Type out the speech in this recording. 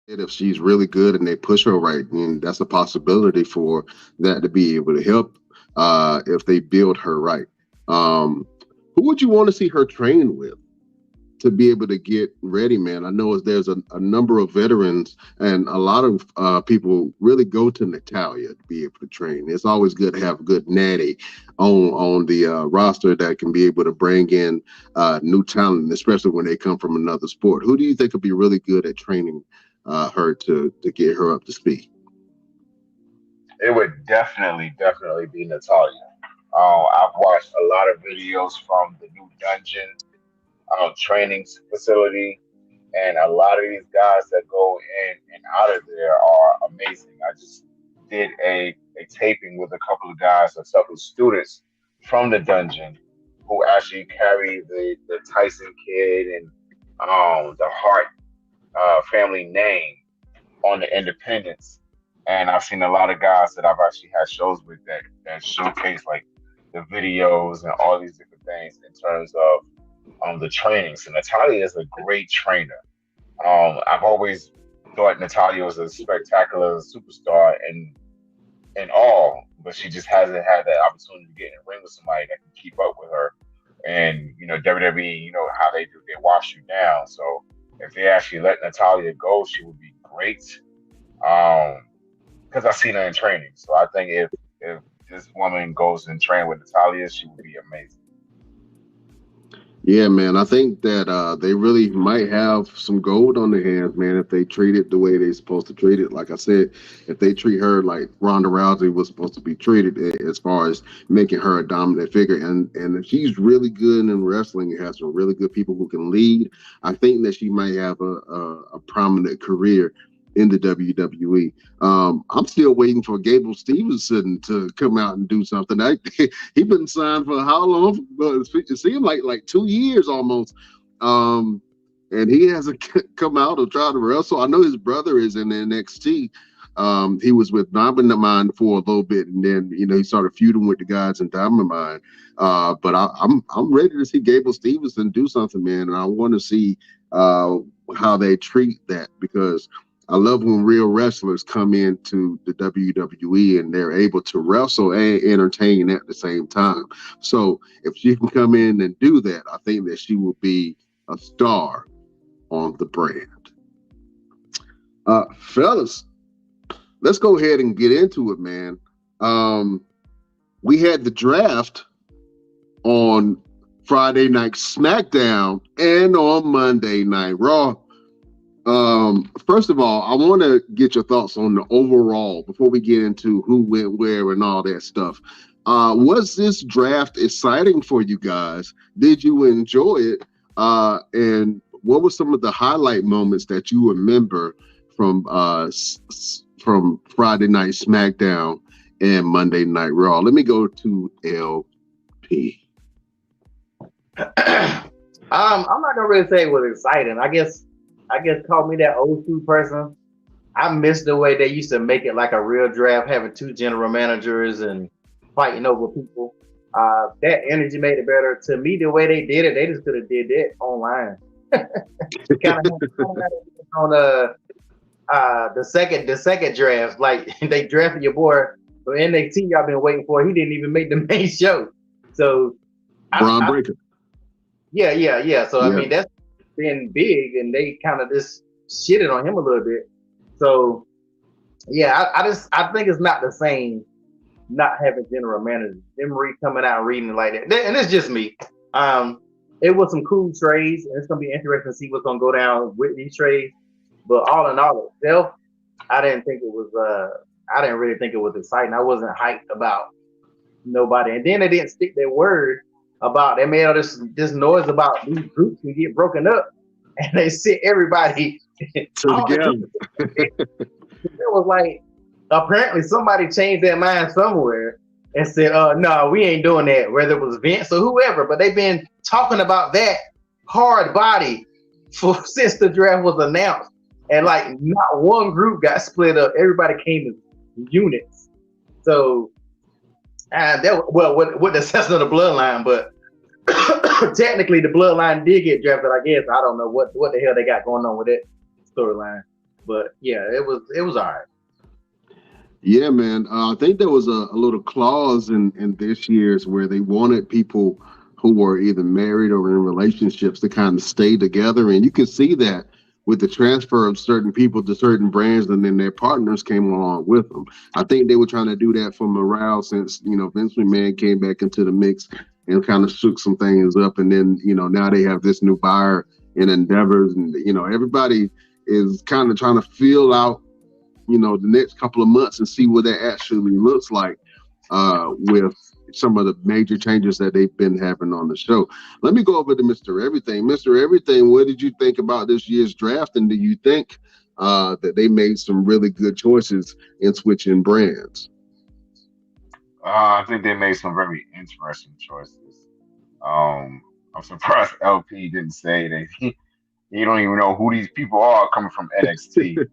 if she's really good and they push her right, then that's a possibility for that to be able to help if they build her right. Um, who would you want to see her train with to be able to get ready, man? I know there's a number of veterans and a lot of people really go to Natalia to be able to train. It's always good to have a good natty on the roster that can be able to bring in new talent, especially when they come from another sport. Who do you think would be really good at training her to get her up to speed? It would definitely be Natalia. I've watched a lot of videos from the new dungeon training facility, and a lot of these guys that go in and out of there are amazing. I just did a taping with a couple of guys, a couple of students from the dungeon who actually carry the Tyson kid and the Hart family name on the independents. And I've seen a lot of guys that I've actually had shows with that showcase like the videos and all these different things in terms of the training. So Natalia is a great trainer. I've always thought Natalia was a spectacular superstar in all, but she just hasn't had that opportunity to get in the ring with somebody that can keep up with her. And WWE, you know how they do, they wash you down. So if they actually let Natalia go, she would be great. Because I've seen her in training. So I think if this woman goes and train with Natalia, she would be amazing. Yeah, man. I think that they really might have some gold on their hands, man, if they treat it the way they're supposed to treat it. Like I said, if they treat her like Ronda Rousey was supposed to be treated, as far as making her a dominant figure, and if she's really good in wrestling and has some really good people who can lead, I think that she might have a prominent career in the WWE. I'm still waiting for Gable Stevenson to come out and do something. He been signed for how long? It seemed like 2 years almost. And he hasn't come out or tried to wrestle. I know his brother is in NXT. He was with Diamond Mine for a little bit, and then he started feuding with the guys in Diamond Mine. But I'm ready to see Gable Stevenson do something, man, and I want to see how they treat that, because I love when real wrestlers come into the WWE and they're able to wrestle and entertain at the same time. So if she can come in and do that, I think that she will be a star on the brand. Fellas, let's go ahead and get into it, man. We had the draft on Friday Night SmackDown and on Monday Night Raw. First of all, I want to get your thoughts on the overall before we get into who went where and all that stuff. Was this draft exciting for you guys? Did you enjoy it? And what were some of the highlight moments that you remember from Friday Night SmackDown and Monday Night Raw? Let me go to LP. I'm not gonna really say it was exciting. I guess call me that old school person. I miss the way they used to make it like a real draft, having two general managers and fighting over people. That energy made it better. To me, the way they did it, they just could have did that online. Kind of on the second draft, like they drafted your boy for NXT. Y'all been waiting for. He didn't even make the main show. So, Braun Breaker. yeah. So I Yeah. mean, that's been big, and they kind of just shitted on him a little bit. So yeah, I think it's not the same not having general managers. Emery coming out and reading it like that, and it's just me. It was some cool trades, and it's gonna be interesting to see what's gonna go down with these trades. But all in all itself, I didn't think it was. I didn't really think it was exciting. I wasn't hyped about nobody, and then they didn't stick their word about. They made all this noise about these groups can get broken up, and they sit everybody all the Together. groups. It was like apparently somebody changed their mind somewhere and said, no, we ain't doing that," whether it was Vince or whoever. But they've been talking about that hard body for since the draft was announced, and like not one group got split up. Everybody came as units. So with the exception of the bloodline, but technically the bloodline did get drafted. I guess I don't know what the hell they got going on with that storyline. But yeah, it was all right. Yeah, man. I think there was a little clause in this year's where they wanted people who were either married or in relationships to kind of stay together, and you can see that with the transfer of certain people to certain brands, and then their partners came along with them. I think they were trying to do that for morale, since Vince McMahon came back into the mix and kind of shook some things up, and then now they have this new buyer in Endeavors, and everybody is kind of trying to feel out the next couple of months and see what that actually looks like with some of the major changes that they've been having on the show. Let me go over to Mr. Everything. Mr. Everything, what did you think about this year's draft? And do you think that they made some really good choices in switching brands? I think they made some very interesting choices. I'm surprised LP didn't say that he don't even know who these people are coming from NXT.